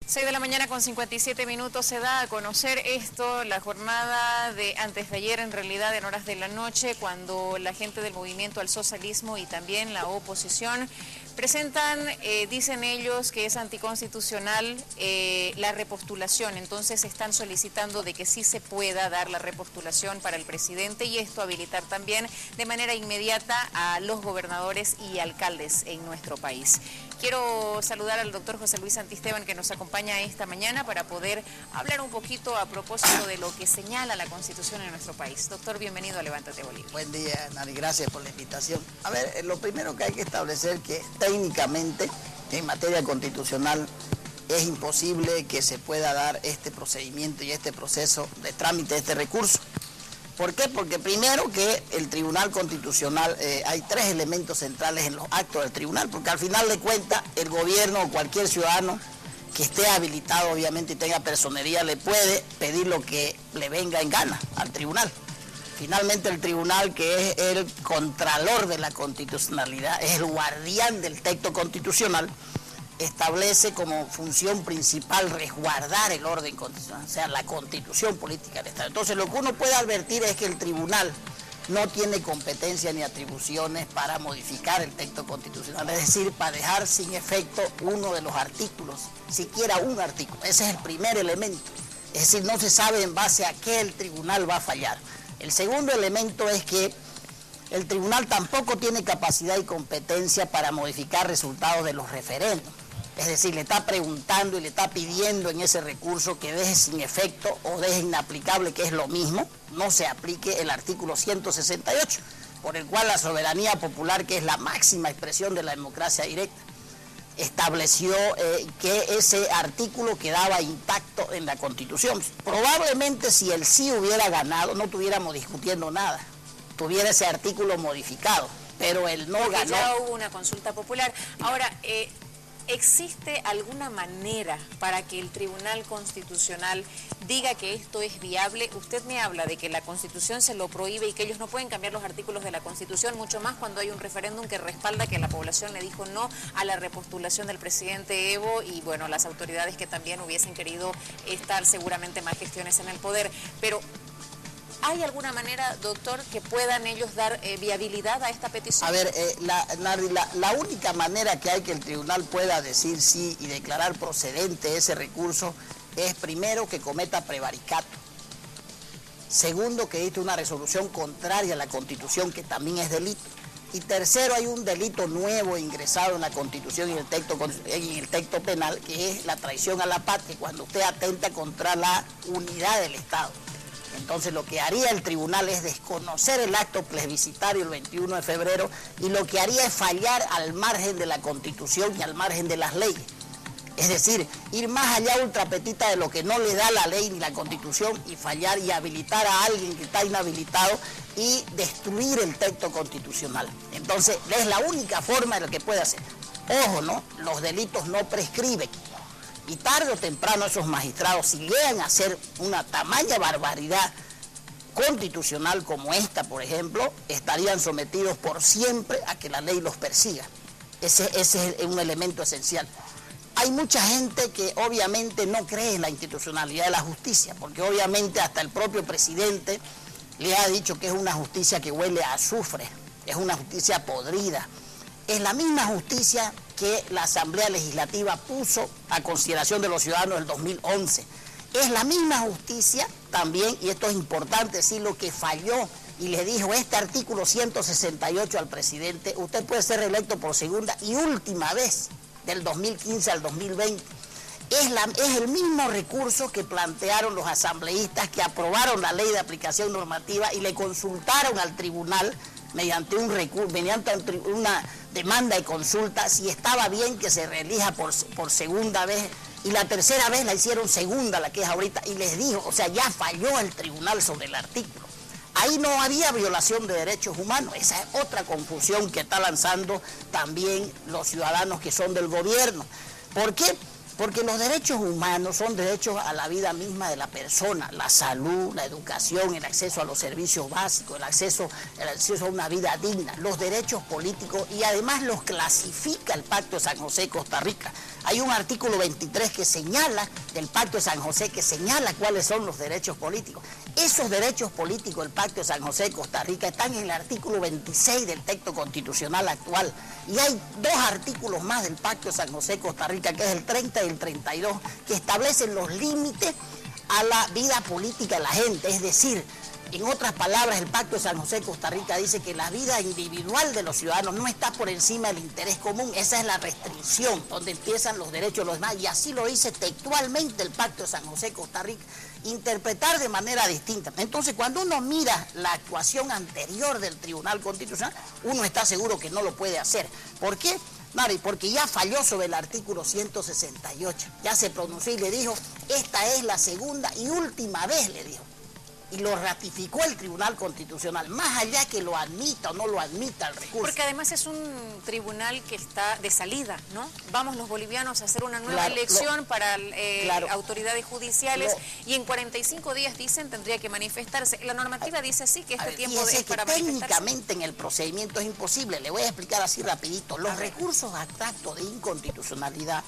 6 de la mañana con 57 minutos se da a conocer esto, la jornada de antes de ayer, en realidad en horas de la noche, cuando la gente del movimiento al socialismo y también la oposición presentan, dicen ellos que es anticonstitucional la repostulación. Entonces están solicitando de que sí se pueda dar la repostulación para el presidente y esto habilitar también de manera inmediata a los gobernadores y alcaldes en nuestro país. Quiero saludar al doctor José Luis Santisteban, que nos acompaña esta mañana para poder hablar un poquito a propósito de lo que señala la Constitución en nuestro país. Doctor, bienvenido a Levántate Bolivia. Buen día, Nari, gracias por la invitación. A ver, lo primero que hay que establecer que técnicamente, en materia constitucional, es imposible que se pueda dar este procedimiento y este proceso de trámite de este recurso. ¿Por qué? Porque primero que el Tribunal Constitucional, hay tres elementos centrales en los actos del tribunal, porque al final de cuentas el gobierno o cualquier ciudadano que esté habilitado obviamente y tenga personería le puede pedir lo que le venga en gana al tribunal. Finalmente el tribunal, que es el contralor de la constitucionalidad, es el guardián del texto constitucional, establece como función principal resguardar el orden constitucional, o sea, la constitución política del Estado. Entonces, lo que uno puede advertir es que el tribunal no tiene competencia ni atribuciones para modificar el texto constitucional, es decir, para dejar sin efecto uno de los artículos, siquiera un artículo. Ese es el primer elemento, es decir, no se sabe en base a qué el tribunal va a fallar. El segundo elemento es que el tribunal tampoco tiene capacidad y competencia para modificar resultados de los referendos. Es decir, le está preguntando y le está pidiendo en ese recurso que deje sin efecto o deje inaplicable, que es lo mismo, no se aplique el artículo 168, por el cual la soberanía popular, que es la máxima expresión de la democracia directa, estableció que ese artículo quedaba intacto en la Constitución. Probablemente si el sí hubiera ganado, no estuviéramos discutiendo nada, tuviera ese artículo modificado, pero el no ganó. Ya hubo una consulta popular. Ahora, ¿existe alguna manera para que el Tribunal Constitucional diga que esto es viable? Usted me habla de que la Constitución se lo prohíbe y que ellos no pueden cambiar los artículos de la Constitución, mucho más cuando hay un referéndum que respalda que la población le dijo no a la repostulación del presidente Evo y, bueno, las autoridades que también hubiesen querido estar seguramente más gestiones en el poder. Pero ¿hay alguna manera, doctor, que puedan ellos dar viabilidad a esta petición? A ver, la única manera que hay que el tribunal pueda decir sí y declarar procedente ese recurso es primero que cometa prevaricato, segundo que dicte una resolución contraria a la Constitución, que también es delito, y tercero hay un delito nuevo ingresado en la Constitución y en el texto penal, que es la traición a la patria, cuando usted atenta contra la unidad del Estado. Entonces lo que haría el tribunal es desconocer el acto plebiscitario el 21 de febrero y lo que haría es fallar al margen de la Constitución y al margen de las leyes. Es decir, ir más allá ultrapetita de lo que no le da la ley ni la Constitución y fallar y habilitar a alguien que está inhabilitado y destruir el texto constitucional. Entonces es la única forma en la que puede hacer. Ojo, ¿no? Los delitos no prescriben. Y tarde o temprano esos magistrados, si llegan a hacer una tamaña barbaridad constitucional como esta, por ejemplo, estarían sometidos por siempre a que la ley los persiga. Ese es un elemento esencial. Hay mucha gente que obviamente no cree en la institucionalidad de la justicia, porque obviamente hasta el propio presidente le ha dicho que es una justicia que huele a azufre, es una justicia podrida. Es la misma justicia que la Asamblea Legislativa puso a consideración de los ciudadanos en el 2011. Es la misma justicia también, y esto es importante decirlo, que falló y le dijo este artículo 168 al presidente: usted puede ser reelecto por segunda y última vez del 2015 al 2020. Es el mismo recurso que plantearon los asambleístas que aprobaron la ley de aplicación normativa y le consultaron al tribunal mediante una demanda y consulta si estaba bien que se reelija por segunda vez, y la tercera vez la hicieron segunda, la que es ahorita, y les dijo, o sea, ya falló el tribunal sobre el artículo. Ahí no había violación de derechos humanos. Esa es otra confusión que está lanzando también los ciudadanos que son del gobierno. ¿Por qué? Porque los derechos humanos son derechos a la vida misma de la persona, la salud, la educación, el acceso a los servicios básicos, el acceso a una vida digna, los derechos políticos, y además los clasifica el Pacto de San José, Costa Rica. Hay un artículo 23 que señala, del Pacto de San José, que señala cuáles son los derechos políticos. Esos derechos políticos del Pacto de San José de Costa Rica están en el artículo 26 del texto constitucional actual. Y hay dos artículos más del Pacto de San José de Costa Rica, que es el 30 y el 32, que establecen los límites a la vida política de la gente. Es decir, en otras palabras, el Pacto de San José de Costa Rica dice que la vida individual de los ciudadanos no está por encima del interés común. Esa es la restricción, donde empiezan los derechos de los demás. Y así lo dice textualmente el Pacto de San José de Costa Rica. Interpretar de manera distinta. Entonces, cuando uno mira la actuación anterior del Tribunal Constitucional, uno está seguro que no lo puede hacer. ¿Por qué? Mari, porque ya falló sobre el artículo 168. Ya se pronunció y le dijo, esta es la segunda y última vez, le dijo. Y lo ratificó el Tribunal Constitucional, más allá que lo admita o no lo admita el recurso. Porque además es un tribunal que está de salida, ¿no? Vamos los bolivianos a hacer una nueva elección para autoridades judiciales y en 45 días, dicen, tendría que manifestarse. La normativa dice así, que este tiempo es para manifestarse. Técnicamente en el procedimiento es imposible. Le voy a explicar así rapidito. Los recursos abstractos de inconstitucionalidad,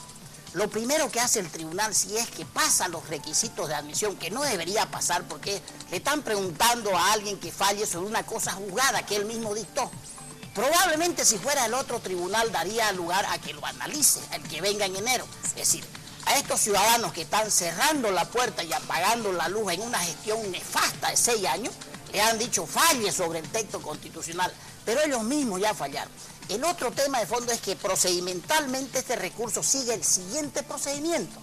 lo primero que hace el tribunal, si es que pasa los requisitos de admisión, que no debería pasar porque le están preguntando a alguien que falle sobre una cosa juzgada que él mismo dictó. Probablemente si fuera el otro tribunal daría lugar a que lo analice, el que venga en enero. Es decir, a estos ciudadanos que están cerrando la puerta y apagando la luz en una gestión nefasta de 6 años, le han dicho falle sobre el texto constitucional, pero ellos mismos ya fallaron. El otro tema de fondo es que procedimentalmente este recurso sigue el siguiente procedimiento.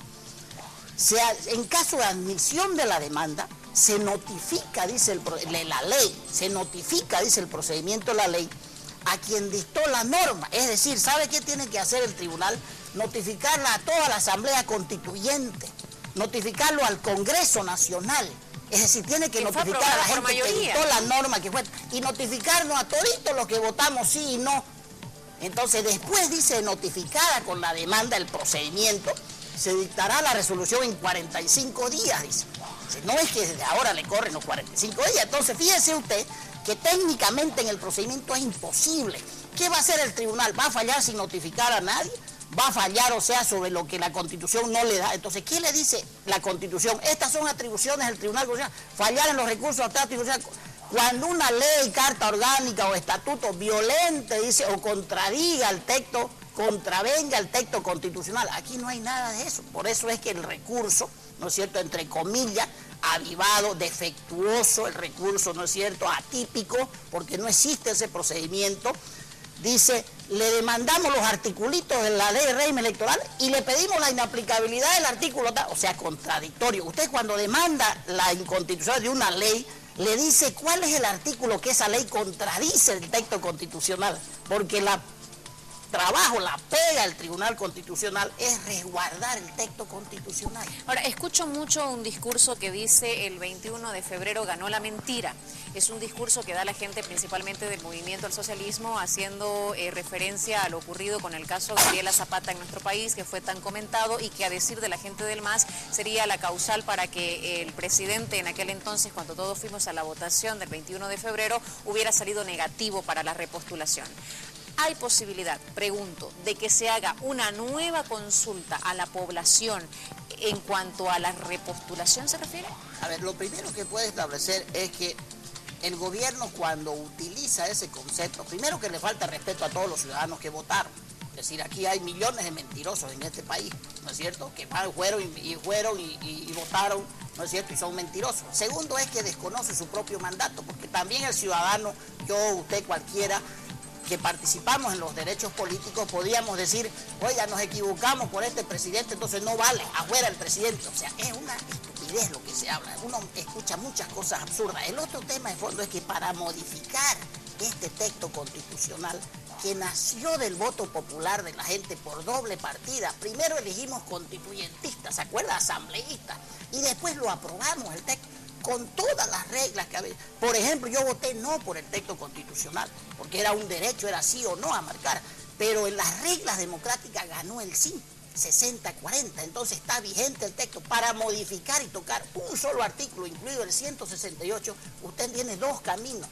En caso de admisión de la demanda, se notifica, dice la ley, se notifica, dice el procedimiento de la ley, a quien dictó la norma. Es decir, ¿sabe qué tiene que hacer el tribunal? Notificarla a toda la Asamblea Constituyente, notificarlo al Congreso Nacional. Es decir, tiene que notificar a la gente que dictó la norma que fue, y notificarnos a toditos los que votamos sí y no. Entonces, después dice notificada con la demanda el procedimiento, se dictará la resolución en 45 días, dice. No es que desde ahora le corren los 45 días. Entonces, fíjese usted que técnicamente en el procedimiento es imposible. ¿Qué va a hacer el tribunal? ¿Va a fallar sin notificar a nadie? ¿Va a fallar, o sea, sobre lo que la Constitución no le da? Entonces, ¿qué le dice la Constitución? Estas son atribuciones del Tribunal Constitucional. Fallar en los recursos abstractos. Cuando una ley, carta orgánica o estatuto violente, dice, o contradiga el texto, contravenga el texto constitucional. Aquí no hay nada de eso. Por eso es que el recurso, ¿no es cierto?, entre comillas, avivado, defectuoso, el recurso, ¿no es cierto?, atípico, porque no existe ese procedimiento. Dice, le demandamos los articulitos de la ley de régimen electoral y le pedimos la inaplicabilidad del artículo tal, o sea, contradictorio. Usted cuando demanda la inconstitucionalidad de una ley, le dice cuál es el artículo que esa ley contradice el texto constitucional, porque la pega del Tribunal Constitucional es resguardar el texto constitucional. Ahora, escucho mucho un discurso que dice el 21 de febrero ganó la mentira. Es un discurso que da la gente principalmente del movimiento al socialismo, haciendo referencia a lo ocurrido con el caso de Gabriela Zapata en nuestro país, que fue tan comentado y que, a decir de la gente del MAS, sería la causal para que el presidente en aquel entonces, cuando todos fuimos a la votación del 21 de febrero, hubiera salido negativo para la repostulación. ¿Hay posibilidad, pregunto, de que se haga una nueva consulta a la población en cuanto a la repostulación se refiere? A ver, lo primero que puede establecer es que el gobierno, cuando utiliza ese concepto, primero que le falta respeto a todos los ciudadanos que votaron. Es decir, aquí hay millones de mentirosos en este país, ¿no es cierto?, que fueron y votaron, ¿no es cierto?, y son mentirosos. Segundo es que desconoce su propio mandato, porque también el ciudadano, yo, usted, cualquiera, que participamos en los derechos políticos, podríamos decir, oiga, nos equivocamos por este presidente, entonces no vale, afuera el presidente. O sea, es una estupidez lo que se habla. Uno escucha muchas cosas absurdas. El otro tema de fondo es que para modificar este texto constitucional, que nació del voto popular de la gente por doble partida, primero elegimos constituyentistas, ¿se acuerda?, asambleístas, y después lo aprobamos el texto, con todas las reglas que había. Por ejemplo, yo voté no por el texto constitucional, porque era un derecho, era sí o no a marcar, pero en las reglas democráticas ganó el sí, 60-40, entonces está vigente el texto. Para modificar y tocar un solo artículo, incluido el 168, usted tiene dos caminos.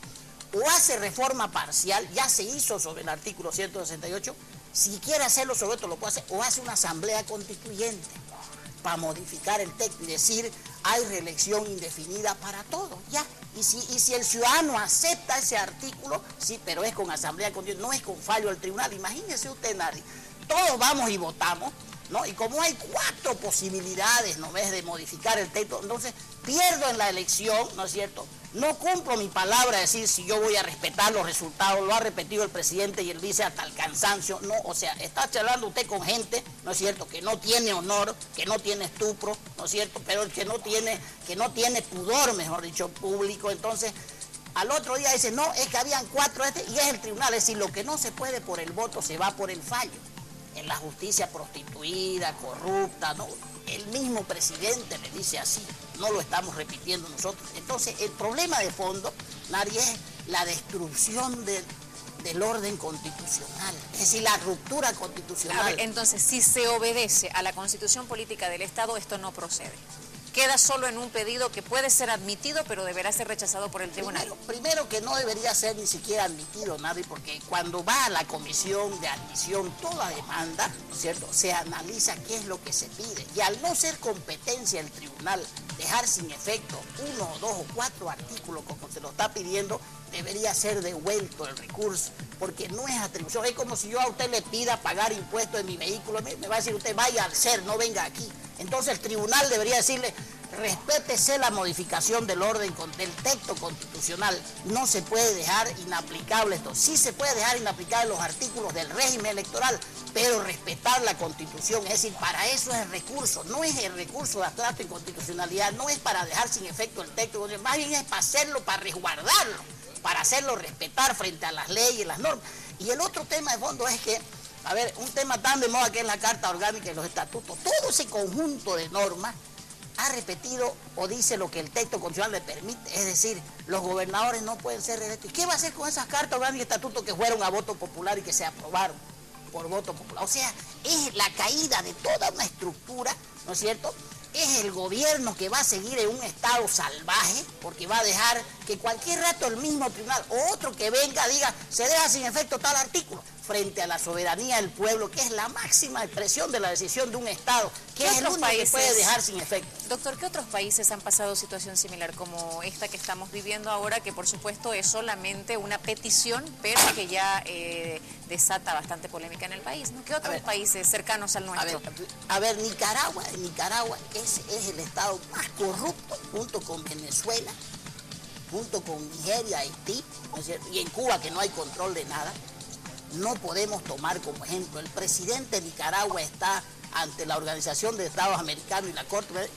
O hace reforma parcial, ya se hizo sobre el artículo 168, Si quiere hacerlo sobre esto, lo puede hacer, o hace una asamblea constituyente para modificar el texto y decir, hay reelección indefinida para todos, ya. Y si el ciudadano acepta ese artículo, sí, pero es con asamblea constituyente, no es con fallo del tribunal. Imagínese usted, nadie. Todos vamos y votamos, ¿no? Y como hay 4 posibilidades, ¿no ves?, de modificar el texto, entonces pierdo en la elección, ¿no es cierto? No cumplo mi palabra de decir si yo voy a respetar los resultados, lo ha repetido el presidente y el vice hasta el cansancio, no, o sea, está charlando usted con gente, ¿no es cierto?, que no tiene honor, que no tiene estupro, ¿no es cierto?, pero que no tiene pudor, mejor dicho, público. Entonces, al otro día dice, no, es que habían 4 y es el tribunal, es decir, lo que no se puede por el voto se va por el fallo. En la justicia prostituida, corrupta, ¿no? El mismo presidente le dice así, no lo estamos repitiendo nosotros. Entonces, el problema de fondo, nadie, es la destrucción del orden constitucional, es decir, la ruptura constitucional. A ver, entonces, si se obedece a la Constitución Política del Estado, esto no procede. Queda solo en un pedido que puede ser admitido, pero deberá ser rechazado por el tribunal. Primero que no debería ser ni siquiera admitido, nadie, porque cuando va a la comisión de admisión toda demanda, ¿cierto?, se analiza qué es lo que se pide. Y al no ser competencia del tribunal dejar sin efecto 1, 2 o 4 artículos como se lo está pidiendo, debería ser devuelto el recurso, porque no es atribución. Es como si yo a usted le pida pagar impuestos de mi vehículo, me va a decir usted, vaya al CER, no venga aquí. Entonces el tribunal debería decirle, respétese la modificación del orden, del texto constitucional, no se puede dejar inaplicable esto. Sí se puede dejar inaplicable los artículos del régimen electoral, pero respetar la Constitución, es decir, para eso es el recurso, no es el recurso de abstracto inconstitucionalidad, no es para dejar sin efecto el texto, más bien es para hacerlo, para resguardarlo, para hacerlo respetar frente a las leyes, las normas. Y el otro tema de fondo es que, a ver, un tema tan de moda que es la Carta Orgánica y los estatutos, todo ese conjunto de normas ha repetido o dice lo que el texto constitucional le permite, es decir, los gobernadores no pueden ser reelectos. ¿Y qué va a hacer con esas cartas orgánicas y estatutos que fueron a voto popular y que se aprobaron por voto popular? O sea, es la caída de toda una estructura, ¿no es cierto? Es el gobierno que va a seguir en un estado salvaje, porque va a dejar que cualquier rato el mismo tribunal o otro que venga diga, se deja sin efecto tal artículo, frente a la soberanía del pueblo, que es la máxima expresión de la decisión de un Estado, que es el único que puede dejar sin efecto. Doctor, ¿qué otros países han pasado situación similar como esta que estamos viviendo ahora, que por supuesto es solamente una petición, pero que ya desata bastante polémica en el país, ¿no? ¿Qué otros países cercanos al nuestro? A ver, Nicaragua es el Estado más corrupto, junto con Venezuela, junto con Nigeria, Haití, ¿no es cierto?, y en Cuba, que no hay control de nada. No podemos tomar como ejemplo, el presidente de Nicaragua está ante la Organización de Estados Americanos y la Corte,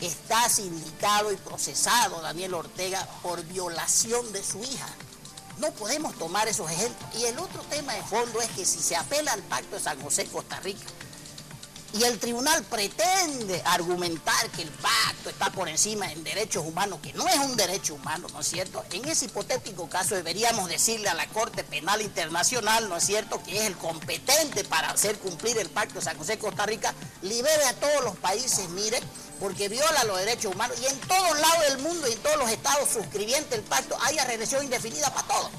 está sindicado y procesado Daniel Ortega por violación de su hija. No podemos tomar esos ejemplos. Y el otro tema de fondo es que si se apela al Pacto de San José, Costa Rica, y el tribunal pretende argumentar que el pacto está por encima en derechos humanos, que no es un derecho humano, ¿no es cierto? En ese hipotético caso deberíamos decirle a la Corte Penal Internacional, ¿no es cierto?, que es el competente para hacer cumplir el Pacto de San José, Costa Rica, libere a todos los países, mire, porque viola los derechos humanos, y en todos lados del mundo y en todos los estados suscribientes del pacto haya reelección indefinida para todos.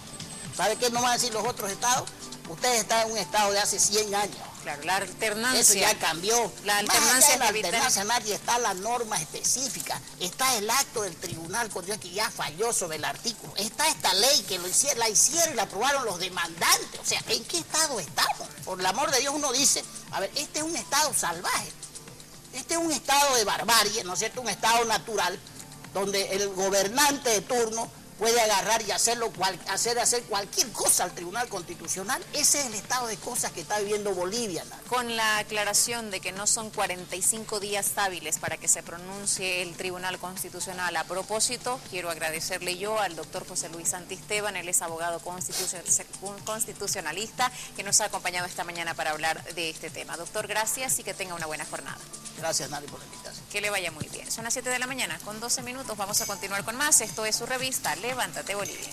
¿Sabe qué nos van a decir los otros estados? Ustedes están en un estado de hace 100 años. Claro, la alternancia. Eso ya cambió. La alternancia es la alternancia, nadie, está la norma específica, está el acto del tribunal que ya falló sobre el artículo, está esta ley que la hicieron y la aprobaron los demandantes. O sea, ¿en qué estado estamos? Por el amor de Dios, uno dice, a ver, este es un estado salvaje, este es un estado de barbarie, ¿no es cierto?, un estado natural, donde el gobernante de turno puede agarrar y hacer cualquier cosa al Tribunal Constitucional. Ese es el estado de cosas que está viviendo Bolivia, ¿no? Con la aclaración de que no son 45 días hábiles para que se pronuncie el Tribunal Constitucional. A propósito, quiero agradecerle yo al doctor José Luis Santisteban, él es abogado constitucionalista, que nos ha acompañado esta mañana para hablar de este tema. Doctor, gracias y que tenga una buena jornada. Gracias, Nari, por la invitación. Que le vaya muy bien. Son las 7 de la mañana, con 12 minutos. Vamos a continuar con más. Esto es su revista Levántate Bolivia.